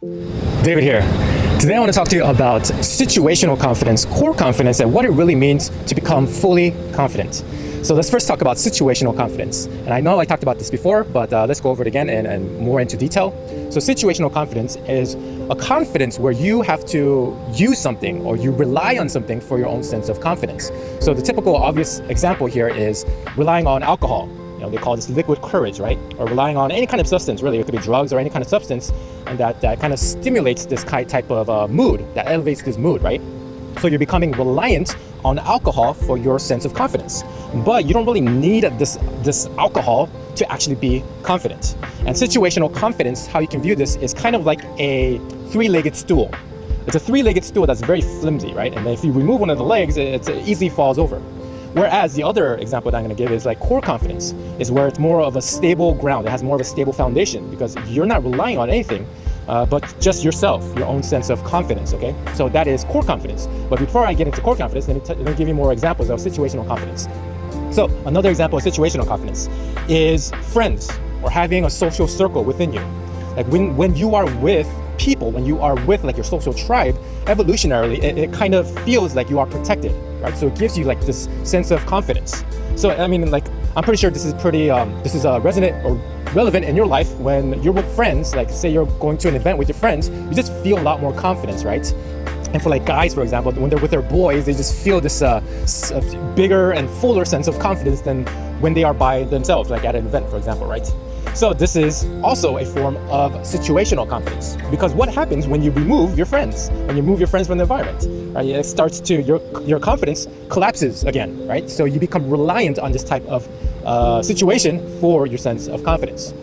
David here. Today I want to talk to you about situational confidence, core confidence, and what it really means to become fully confident. So let's first talk about situational confidence. And I know I talked about this before, but let's go over it again and more into detail. So situational confidence is a confidence where you have to use something or you rely on something for your own sense of confidence. So the typical obvious example here is relying on alcohol. They call this liquid courage, right? Or relying on any kind of substance, really. It could be drugs or any kind of substance, and that kind of stimulates this type of mood, that elevates this mood, right? So you're becoming reliant on alcohol for your sense of confidence. But you don't really need this alcohol to actually be confident. And situational confidence, how you can view this, is kind of like a three-legged stool. It's a three-legged stool that's very flimsy, right? And if you remove one of the legs, it easily falls over. Whereas the other example that I'm going to give is like core confidence, is where it's more of a stable ground. It has more of a stable foundation because you're not relying on anything but just yourself, your own sense of confidence, okay? So that is core confidence. But before I get into core confidence, let me give you more examples of situational confidence. So another example of situational confidence is friends or having a social circle within you. Like when you are with people, when you are with like your social tribe, evolutionarily, it kind of feels like you are protected, right? So it gives you like this sense of confidence. So I mean, like, I'm pretty sure this is resonant or relevant in your life when you're with friends. Like, say you're going to an event with your friends, you just feel a lot more confidence, right? And for like guys, for example, when they're with their boys, they just feel this bigger and fuller sense of confidence than when they are by themselves, like at an event, for example, right? So this is also a form of situational confidence, because what happens when you remove your friends, when you move your friends from the environment, right? It starts to, your confidence collapses again, right? So you become reliant on this type of situation for your sense of confidence.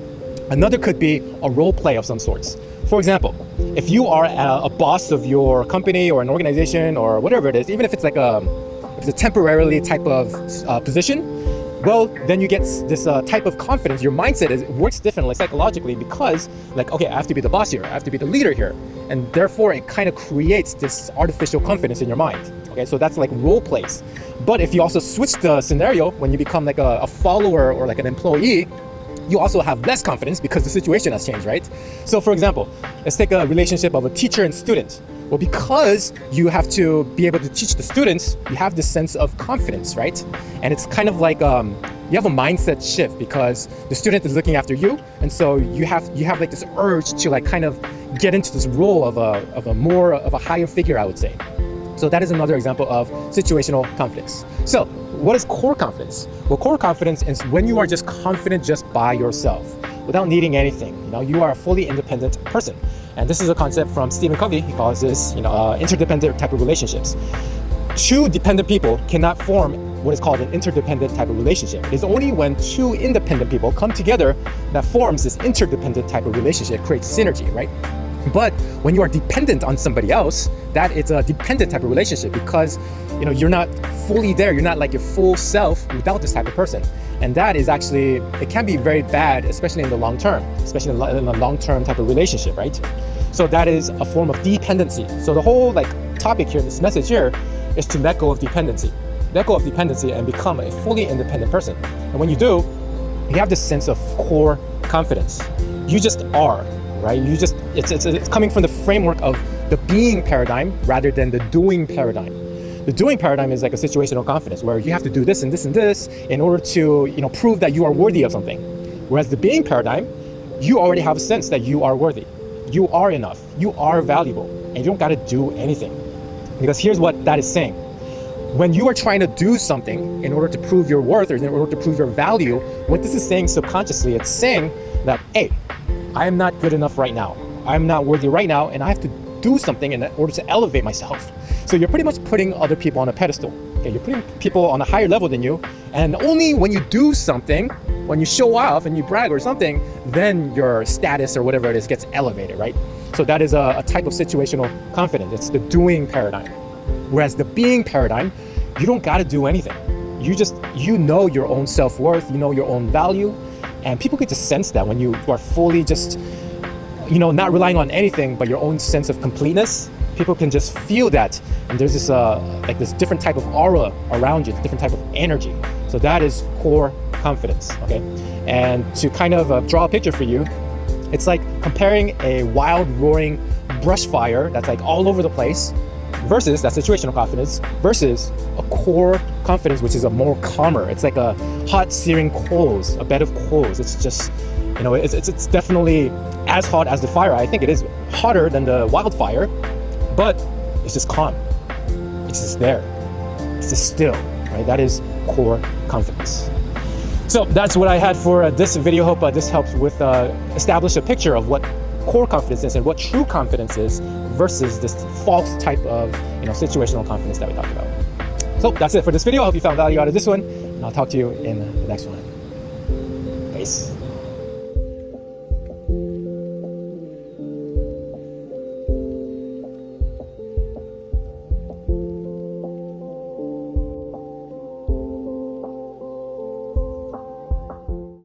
Another could be a role play of some sorts. For example, if you are a boss of your company or an organization or whatever it is, even if it's like if it's a temporarily type of position, well, then you get this type of confidence. Your mindset works differently psychologically because, like, okay, I have to be the boss here, I have to be the leader here, and therefore it kind of creates this artificial confidence in your mind. Okay, so that's like role plays. But if you also switch the scenario, when you become like a follower or like an employee, you also have less confidence because the situation has changed, right? So for example, let's take a relationship of a teacher and student. Well, because you have to be able to teach the students, you have this sense of confidence, right? And it's kind of like you have a mindset shift because the student is looking after you, and so you have like this urge to like kind of get into this role of a higher figure, I would say. So that is another example of situational confidence. So what is core confidence? Well, core confidence is when you are just confident just by yourself, without needing anything. You are a fully independent person. And this is a concept from Stephen Covey. He calls this, interdependent type of relationships. Two dependent people cannot form what is called an interdependent type of relationship. It's only when two independent people come together that forms this interdependent type of relationship, creates synergy, right? But when you are dependent on somebody else, that is a dependent type of relationship because you're not fully there. You're not like your full self without this type of person. And that is actually, it can be very bad, especially in the long term, especially in a long-term type of relationship, right? So that is a form of dependency. So the whole topic here, this message here, is to let go of dependency. Let go of dependency and become a fully independent person. And when you do, you have this sense of core confidence. You just are. Right? It's coming from the framework of the being paradigm rather than the doing paradigm. The doing paradigm is like a situational confidence where you have to do this and this and this in order to, prove that you are worthy of something. Whereas the being paradigm, you already have a sense that you are worthy. You are enough. You are valuable. And you don't got to do anything. Because here's what that is saying. When you are trying to do something in order to prove your worth or in order to prove your value, what this is saying subconsciously, it's saying that, hey, I am not good enough right now. I'm not worthy right now, and I have to do something in order to elevate myself. So you're pretty much putting other people on a pedestal. Okay, you're putting people on a higher level than you, and only when you do something, when you show off and you brag or something, then your status or whatever it is gets elevated, right? So that is a type of situational confidence. It's the doing paradigm. Whereas the being paradigm, you don't got to do anything. You know your own self-worth, you know your own value. And people could just sense that when you are fully just, not relying on anything but your own sense of completeness. People can just feel that. And there's this this different type of aura around you, different type of energy. So that is core confidence, okay? And to kind of draw a picture for you, It's like comparing a wild roaring brush fire that's like all over the place versus that situational confidence versus a core confidence, which is a more calmer. It's like a hot searing coals, a bed of coals. It's just, it's definitely as hot as the fire. I think it is hotter than the wildfire, but it's just calm. It's just there. It's just still, right? That is core confidence. So that's what I had for this video. Hope this helps with establish a picture of what core confidence is and what true confidence is versus this false type of situational confidence that we talked about. So that's it for this video. I hope you found value out of this one, and I'll talk to you in the next one. Peace.